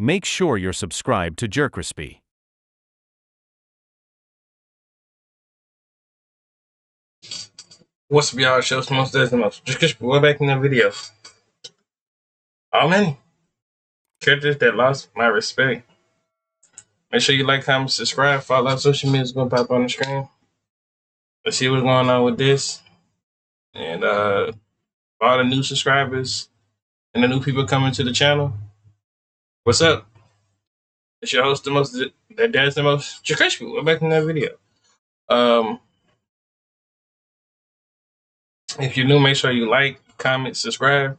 make sure you're subscribed to Jerkrispy. What's up, y'all? Show some most does the most. Just we're back in the video. How many characters that lost my respect? Make sure you like, comment, subscribe, follow our social media. Is gonna pop on the screen. Let's see what's going on with this. And all the new subscribers and the new people coming to the channel. What's up? It's your host, the most that does the most. Jerkrispy. We're back in that video. If you're new, make sure you like, comment, subscribe.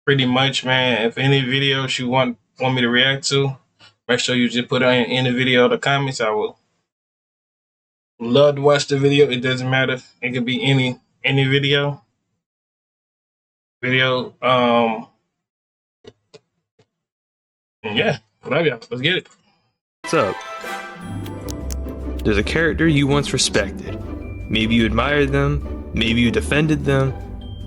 Pretty much, man. If any videos you want me to react to, make sure you just put it in the video or the comments. I will love to watch the video. It doesn't matter. It could be any video. Yeah, love y'all. Let's get it. What's up? There's a character you once respected. Maybe you admired them, maybe you defended them,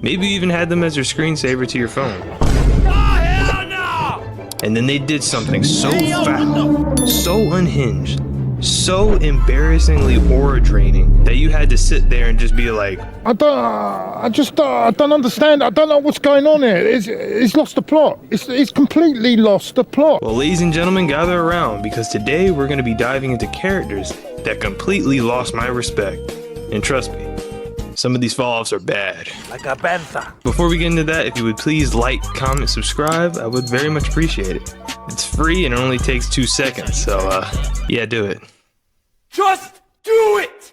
maybe you even had them as your screensaver to your phone. Oh, hell no! And then they did something so foul, so unhinged, so embarrassingly aura draining that you had to sit there and just be like, I don't understand. I don't know what's going on here. It's lost the plot. It's completely lost the plot. Well, ladies and gentlemen, gather around, because today we're going to be diving into characters that completely lost my respect. And trust me, some of these fall-offs are bad. Like a panther. Before we get into that, if you would please like, comment, subscribe, I would very much appreciate it. It's free and it only takes 2 seconds, so yeah, do it. Just do it!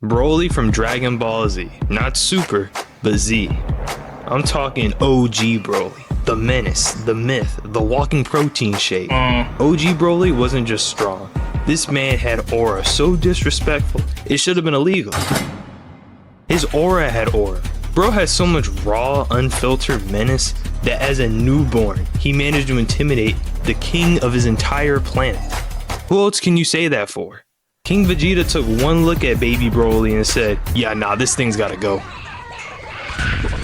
Broly from Dragon Ball Z. Not Super, but Z. I'm talking OG Broly. The menace, the myth, the walking protein shake. OG Broly wasn't just strong. This man had aura so disrespectful, it should have been illegal. His aura had aura. Bro had so much raw, unfiltered menace that as a newborn, he managed to intimidate the king of his entire planet. Who else can you say that for? King Vegeta took one look at baby Broly and said, yeah, nah, this thing's gotta go.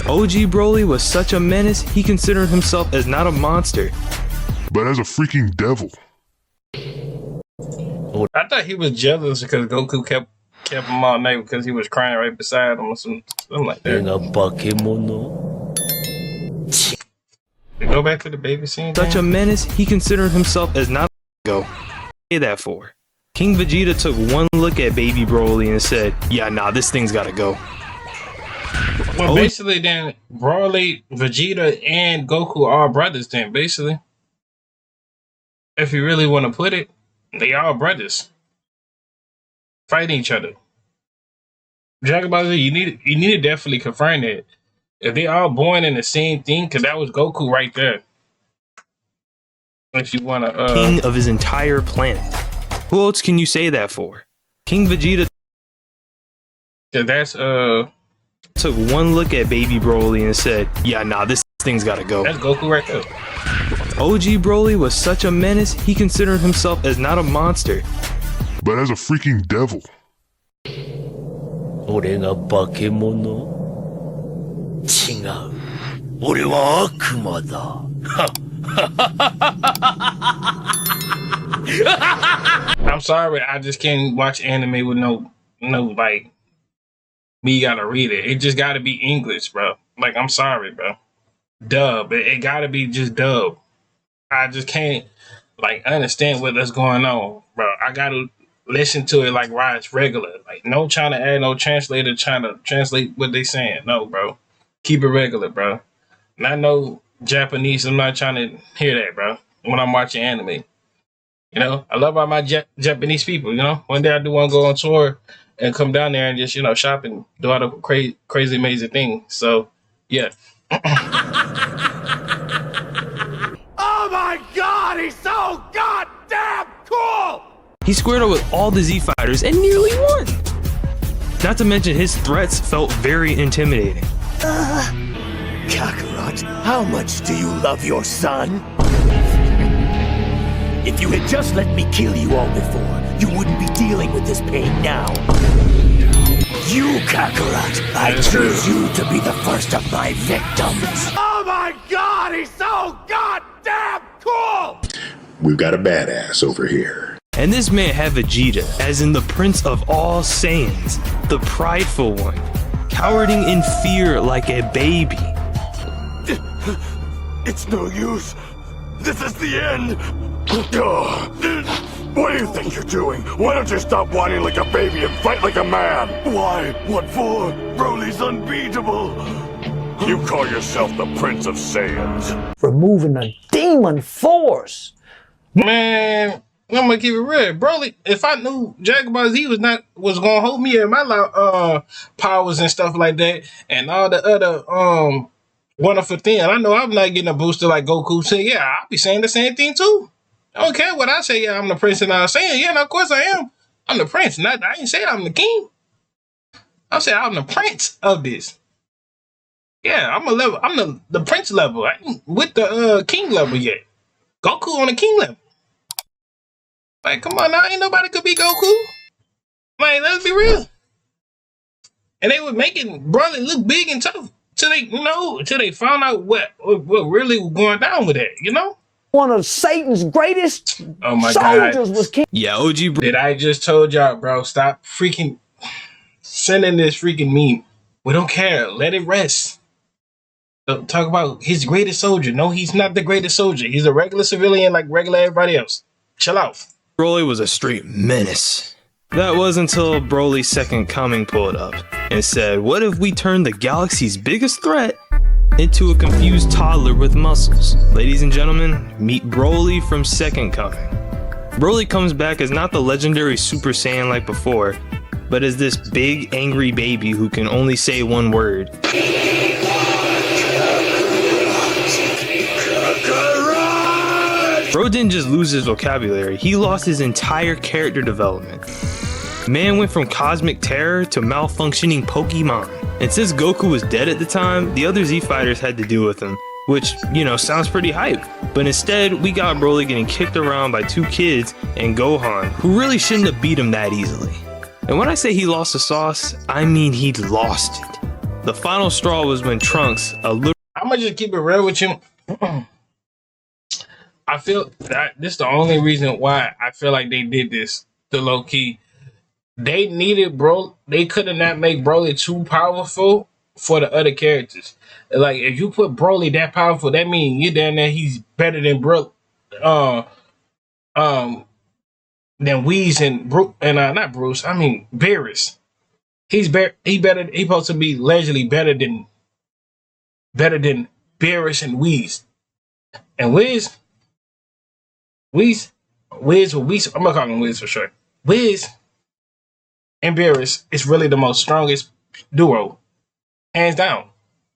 OG Broly was such a menace, he considered himself as not a monster, but as a freaking devil. I thought he was jealous because Goku kept him all night because he was crying right beside him or something like that. Go back to the baby scene. Such a menace, he considered himself as not a go. Say that for. King Vegeta took one look at baby Broly and said, yeah, nah, this thing's gotta go. Well, basically then, Broly, Vegeta, and Goku are brothers then, basically. If you really want to put it, they all brothers. Fighting each other. Dragon Ball Z, you need to definitely confirm that. If they all born in the same thing, because that was Goku right there. If you want to... king of his entire planet. Who else can you say that for? King Vegeta... That's, took one look at baby Broly and said, yeah, nah, this thing's gotta go. That's Goku right there. OG Broly was such a menace, he considered himself as not a monster, but as a freaking devil. I'm sorry, I just can't watch anime with no like, me gotta read it. It just gotta be English, bro. Like, I'm sorry, bro. Dub. It gotta be just dub. I just can't, like, understand what's going on, bro. I gotta listen to it like why it's regular. Like, no trying to add no translator trying to translate what they saying. No, bro. Keep it regular, bro. Not no Japanese. I'm not trying to hear that, bro, when I'm watching anime. You know, I love all my Japanese people, you know. One day I do want to go on tour and come down there and just, you know, shop and do all the crazy, amazing things. So, yeah. Oh my god, he's so goddamn cool! He squared up with all the Z fighters and nearly won. Not to mention his threats felt very intimidating. Kakarot, how much do you love your son? If you had just let me kill you all before, you wouldn't be dealing with this pain now. You, Kakarot, I choose you to be the first of my victims. Oh my god, he's so goddamn cool! We've got a badass over here. And this man had Vegeta, as in the prince of all Saiyans, the prideful one, cowering in fear like a baby. It's no use. This is the end. What do you think you're doing? Why don't you stop whining like a baby and fight like a man? Why? What for? Broly's unbeatable. You call yourself the Prince of Saiyans. Removing a demon force. Man, I'm gonna keep it real, Broly. If I knew Dragon Ball Z was gonna hold me in my powers and stuff like that, and all the other wonderful thing, I know I'm not getting a booster like Goku said. Yeah, I'll be saying the same thing too. I don't care what I say. Yeah, I'm the prince, and I'm saying, yeah, no, of course I am. I'm the prince. I ain't saying I'm the king. I'm saying I'm the prince of this. Yeah, I'm the prince level. I ain't with the king level yet. Goku on the king level. Like, come on now, ain't nobody could be Goku. Like, let's be real. And they were making Broly look big and tough till they found out what really was going down with that, One of Satan's greatest soldiers was king. Yeah, OG Did I just told y'all, bro, stop freaking sending this freaking meme. We don't care. Let it rest. Don't talk about his greatest soldier. No, he's not the greatest soldier. He's a regular civilian like regular everybody else. Chill out. Broly was a straight menace. That was until Broly's second coming pulled up and said, what if we turn the galaxy's biggest threat into a confused toddler with muscles? Ladies and gentlemen, meet Broly from Second Coming. Broly comes back as not the legendary Super Saiyan like before, but as this big angry baby who can only say one word. Bro didn't just lose his vocabulary, he lost his entire character development. Man went from cosmic terror to malfunctioning Pokemon. And since Goku was dead at the time, the other Z fighters had to deal with him, which, sounds pretty hype. But instead, we got Broly getting kicked around by two kids and Gohan, who really shouldn't have beat him that easily. And when I say he lost the sauce, I mean he lost it. The final straw was when Trunks, I'm gonna just keep it real with you. I feel that this is the only reason why I feel like they did this to low key. They needed they could have not made Broly too powerful for the other characters. Like, if you put Broly that powerful, that means you're down there he's better than than Whis and not Bruce. I mean Beerus. He supposed to be allegedly better than Beerus and Whis. And Whis, I'm gonna call him Whis for sure. Whis and Beerus is really the most strongest duo, hands down.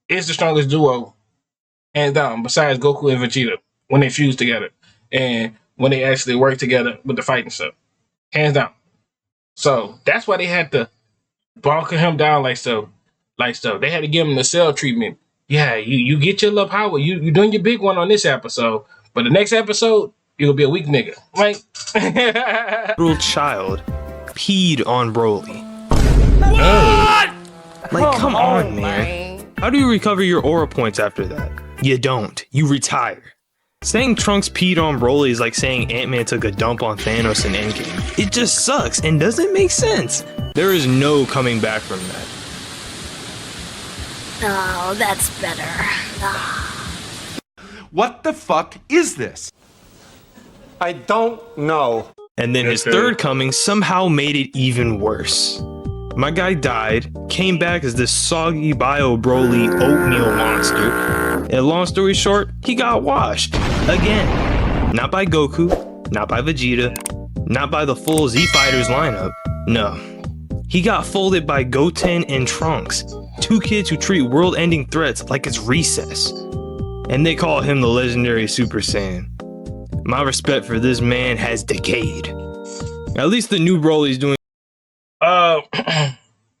It's the strongest duo, hands down, besides Goku and Vegeta when they fuse together and when they actually work together with the fighting stuff, hands down. So that's why they had to bulk him down like so. They had to give him the cell treatment. Yeah, you get your little power. You doing your big one on this episode, but the next episode you'll be a weak nigga, right? little child peed on Broly. What? Like, come on, man. How do you recover your aura points after that? You don't. You retire. Saying Trunks peed on Broly is like saying Ant-Man took a dump on Thanos in Endgame. It just sucks and doesn't make sense. There is no coming back from that. Oh, that's better. What the fuck is this? I don't know. And then his third coming somehow made it even worse. My guy died, came back as this soggy bio Broly oatmeal monster, and long story short, he got washed. Again. Not by Goku, not by Vegeta, not by the full Z Fighters lineup. No. He got folded by Goten and Trunks, two kids who treat world-ending threats like it's recess. And they call him the legendary Super Saiyan. My respect for this man has decayed. At least the new Broly's doing.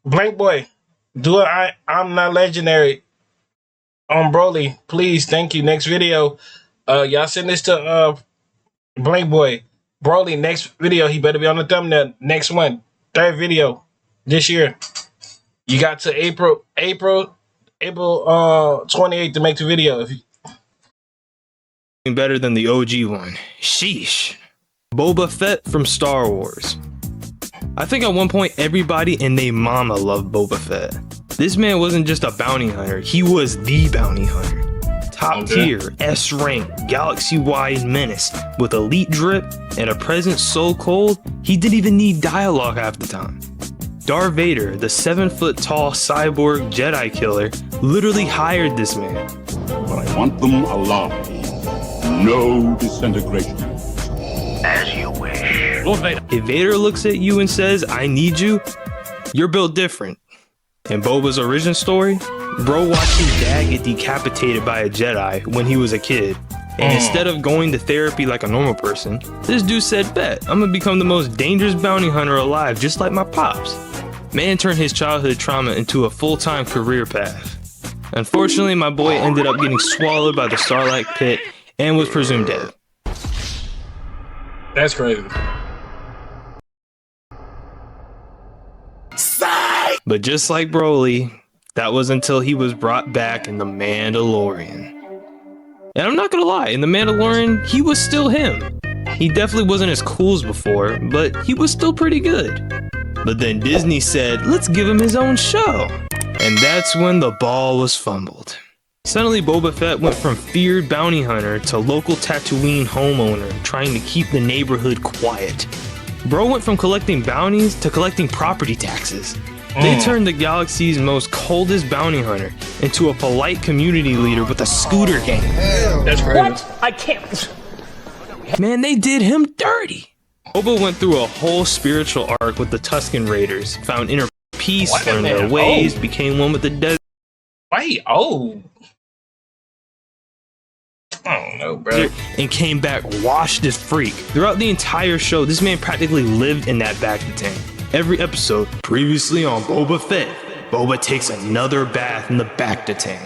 Blank Boy, I'm not legendary on Broly. Please, thank you. Next video. Y'all send this to Blank Boy. Broly, next video, he better be on the thumbnail. Next one. Third video this year. You got to April 28th to make the video. If you... Better than the OG one. Sheesh. Boba Fett from Star Wars. I think at one point everybody and they mama loved Boba Fett. This man wasn't just a bounty hunter, he was the bounty hunter. Top tier, S rank, galaxy-wide menace with elite drip and a presence so cold he didn't even need dialogue half the time. Darth Vader, the 7-foot-tall cyborg Jedi killer, literally hired this man. But I want them alive. No disintegration. As you wish. Lord Vader. If Vader looks at you and says, I need you, you're built different. In Boba's origin story, bro watched his dad get decapitated by a Jedi when he was a kid. And instead of going to therapy like a normal person, this dude said, bet, I'm gonna become the most dangerous bounty hunter alive, just like my pops. Man turned his childhood trauma into a full-time career path. Unfortunately, my boy ended up getting swallowed by the Starlight Pit and was presumed dead. That's crazy. But just like Broly, that was until he was brought back in The Mandalorian. And I'm not gonna lie, in The Mandalorian, he was still him. He definitely wasn't as cool as before, but he was still pretty good. But then Disney said, let's give him his own show. And that's when the ball was fumbled. Suddenly Boba Fett went from feared bounty hunter to local Tatooine homeowner trying to keep the neighborhood quiet. Bro went from collecting bounties to collecting property taxes. They turned the galaxy's most coldest bounty hunter into a polite community leader with a scooter gang. That's crazy. What? I can't. Man, they did him dirty. Boba went through a whole spiritual arc with the Tusken Raiders, found inner peace, learned their ways, became one with the desert. Why he old? I don't know, bro. And came back washed as freak. Throughout the entire show, this man practically lived in that bacta tank. Every episode, previously on Boba Fett, Boba takes another bath in the bacta tank.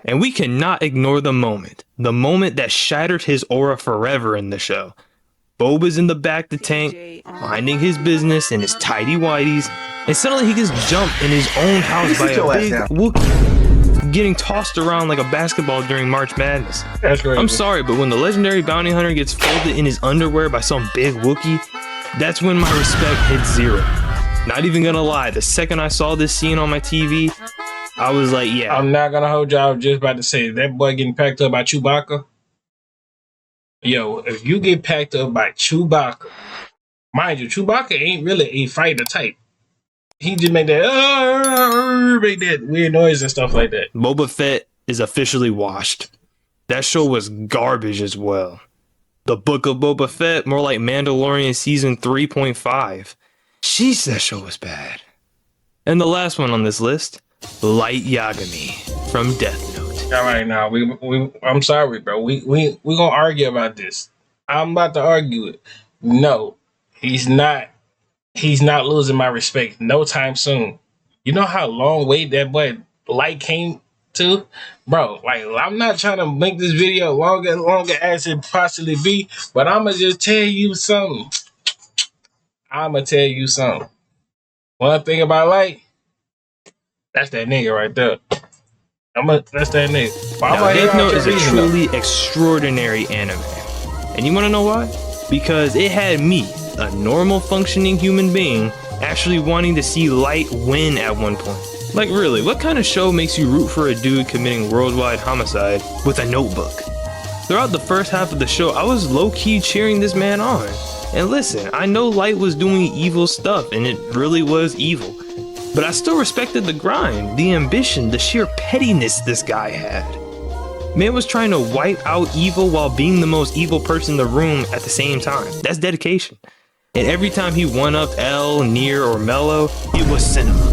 And we cannot ignore the moment that shattered his aura forever in the show. Boba's in the bacta tank, minding his business in his tidy whities, and suddenly he gets jumped in his own house by a big Wookiee, getting tossed around like a basketball during March Madness. That's crazy. I'm sorry, but when the legendary bounty hunter gets folded in his underwear by some big Wookiee, that's when my respect hits zero. Not even gonna lie, the second I saw this scene on my TV, I was like, yeah. I'm not gonna hold you. I was just about to say, that boy getting packed up by Chewbacca. Yo, if you get packed up by Chewbacca, mind you, Chewbacca ain't really a fighter type. He just make that weird noise and stuff like that. Boba Fett is officially washed. That show was garbage as well. The Book of Boba Fett, more like Mandalorian Season 3.5. Sheesh, that show was bad. And the last one on this list, Light Yagami from Death Note. All right, now I'm sorry, bro. We gonna argue about this. I'm about to argue it. No, he's not losing my respect no time soon. You know how long wait that boy Light came to, bro? Like, I'm not trying to make this video longer as it possibly be, but I'ma just tell you something. One thing about Light, that's that nigga right there. That's that nigga. Now, Death Note is a truly extraordinary anime. And you wanna know why? Because it had me, a normal functioning human being, actually wanting to see Light win at one point. Like, really, what kind of show makes you root for a dude committing worldwide homicide with a notebook? Throughout the first half of the show, I was low-key cheering this man on. And listen, I know Light was doing evil stuff, and it really was evil. But I still respected the grind, the ambition, the sheer pettiness this guy had. Man was trying to wipe out evil while being the most evil person in the room at the same time. That's dedication. And every time he one-upped L, Nier, or Mello, it was cinema.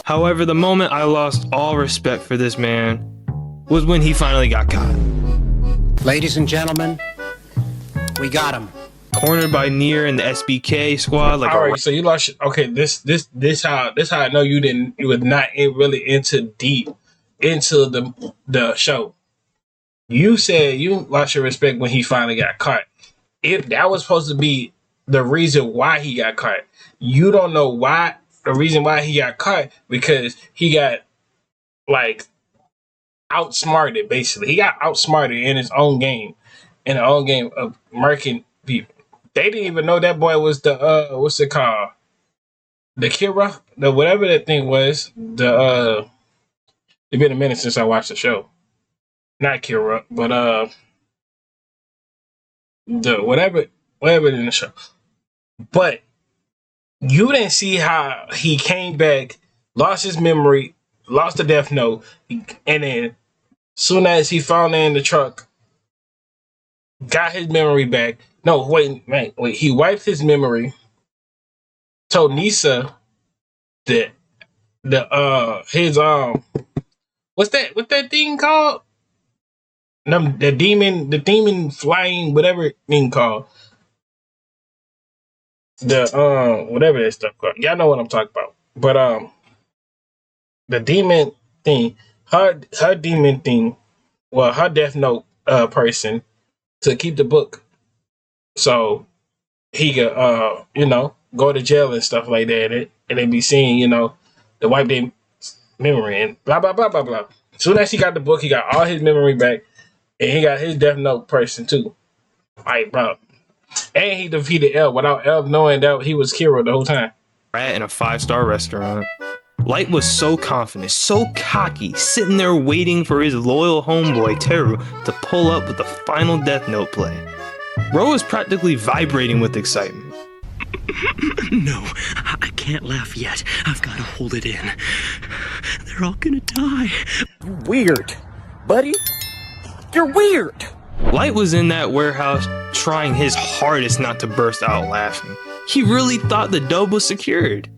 However, the moment I lost all respect for this man was when he finally got caught. Ladies and gentlemen, we got him. Cornered by Nier and the SBK squad. Like, all right, so you lost. Okay, this how I know you were not really into the show. You said you lost your respect when he finally got caught. If that was supposed to be the reason why he got caught, you don't know why the reason why he got caught because he got like outsmarted. Basically, he got outsmarted in his own game, in the own game of murking people. They didn't even know that boy was the what's it called? The Kira, the whatever that thing was. It's been a minute since I watched the show. Not Kira, but the whatever in the show. But you didn't see how he came back, lost his memory, lost the Death Note, and then soon as he found her in the truck, got his memory back. No, wait. He wiped his memory, told Nisa that his what's that thing called? The demon flying, whatever thing called. The whatever that stuff called. Y'all know what I'm talking about. But the demon thing, her demon thing, well, her Death Note person to keep the book, so he could go to jail and stuff like that, and they be seeing the wipe their memory and blah blah blah blah blah. As soon as he got the book, he got all his memory back, and he got his Death Note person too. Like, bro. And he defeated L without L knowing that he was Kira the whole time. Rat in a 5-star restaurant. Light was so confident, so cocky, sitting there waiting for his loyal homeboy Teru to pull up with the final Death Note play. Ro was practically vibrating with excitement. No, I can't laugh yet. I've got to hold it in. They're all gonna die. You're weird, buddy. You're weird. Light was in that warehouse trying his hardest not to burst out laughing. He really thought the dub was secured.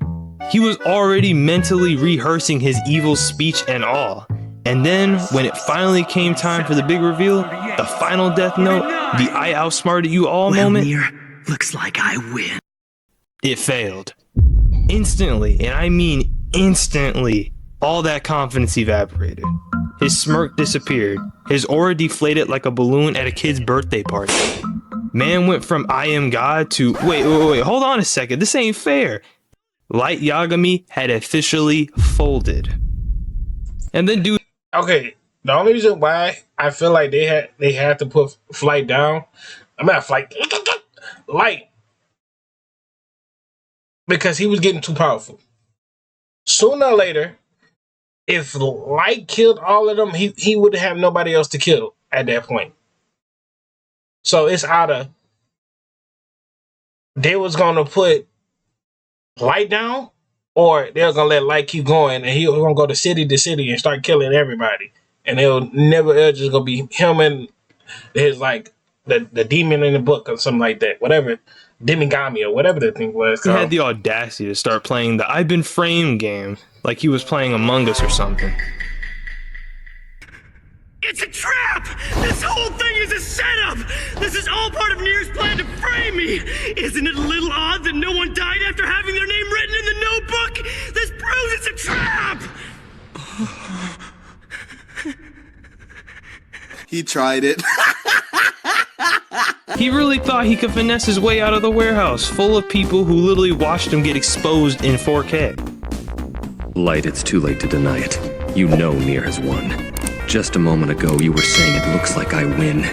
He was already mentally rehearsing his evil speech and all. And then, when it finally came time for the big reveal, the final Death Note, the I outsmarted you all moment, looks like I win. It failed. Instantly, and I mean instantly, all that confidence evaporated. His smirk disappeared. His aura deflated like a balloon at a kid's birthday party. Man went from I am God to, wait, hold on a second, this ain't fair. Light Yagami had officially folded. And then dude... Okay, the only reason why I feel like they had to put Light down, Light, because he was getting too powerful. Sooner or later, if Light killed all of them, he would have nobody else to kill at that point. So it's either they was gonna put Light down, or they're gonna let Light keep going, and he's gonna go to city and start killing everybody, and it'll just gonna be him and his like the demon in the book or something like that, whatever, Demigami or whatever the thing was. He had the audacity to start playing the I've been framed game like he was playing Among Us or something. It's a trap! This whole thing is a setup! This is all part of Nier's plan to frame me! Isn't it a little odd that no one died after having their name written in the notebook? This proves it's a trap! He tried it. He really thought he could finesse his way out of the warehouse, full of people who literally watched him get exposed in 4K. Light, it's too late to deny it. You know Nier has won. Just a moment ago, you were saying it looks like I win.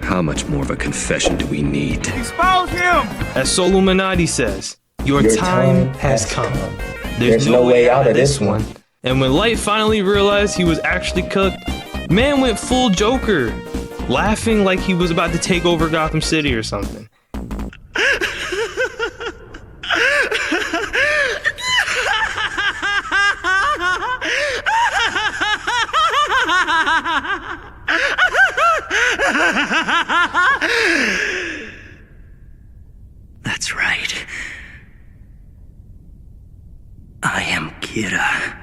How much more of a confession do we need? Expose him! As Soluminati says, your time has come. There's no way out of this one. And when Light finally realized he was actually cooked, man went full Joker, laughing like he was about to take over Gotham City or something. That's right. I am Kira.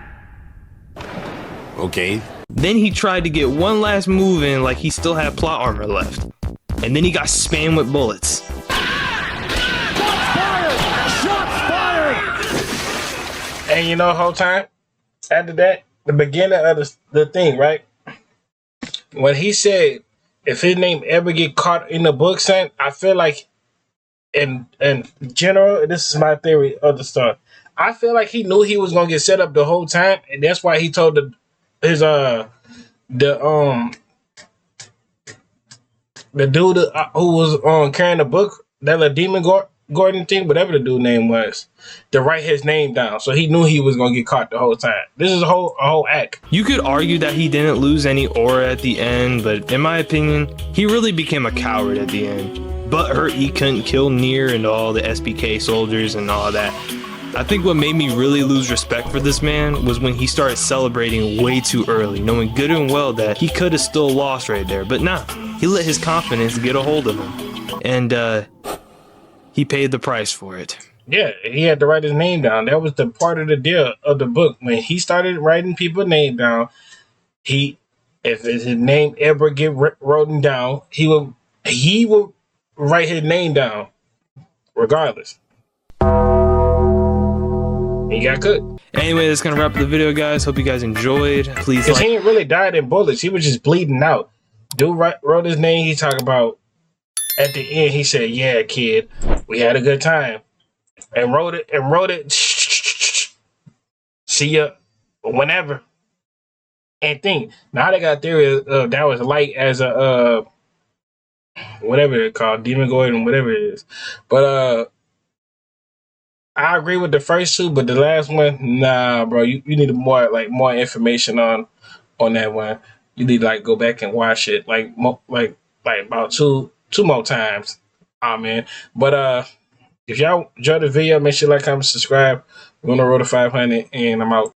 Okay. Then he tried to get one last move in like he still had plot armor left. And then he got spammed with bullets. And you know the whole time, after that, the beginning of the thing, right? When he said, if his name ever get caught in the book, son, I feel like in general, this is my theory of the story. I feel like he knew he was gonna get set up the whole time, and that's why he told the dude who was carrying the book, that little Demon Gordon thing, whatever the dude name was, to write his name down. So he knew he was gonna get caught the whole time. This is a whole act. You could argue that he didn't lose any aura at the end, but in my opinion, he really became a coward at the end. But hurt he couldn't kill Nier and all the SBK soldiers and all that. I think what made me really lose respect for this man was when he started celebrating way too early, knowing good and well that he could have still lost right there. But nah, he let his confidence get a hold of him. And he paid the price for it. Yeah, he had to write his name down. That was the part of the deal of the book. When he started writing people's name down, if his name ever get written down, he would write his name down regardless. He got cooked. Anyway, that's gonna wrap up the video, guys. Hope you guys enjoyed. Please like. He ain't really died in bullets. He was just bleeding out. Dude wrote his name. He talking about at the end. He said, "Yeah, kid, we had a good time," and wrote it. See ya whenever. And think now they got theory that was light as a whatever it's called, Demon Gordon, whatever it is, but I agree with the first two, but the last one, nah, bro. You need more information on that one. You need to go back and watch it like about two more times. Man. But if y'all enjoyed the video, make sure you like, comment, subscribe. We're on the road to 500, and I'm out.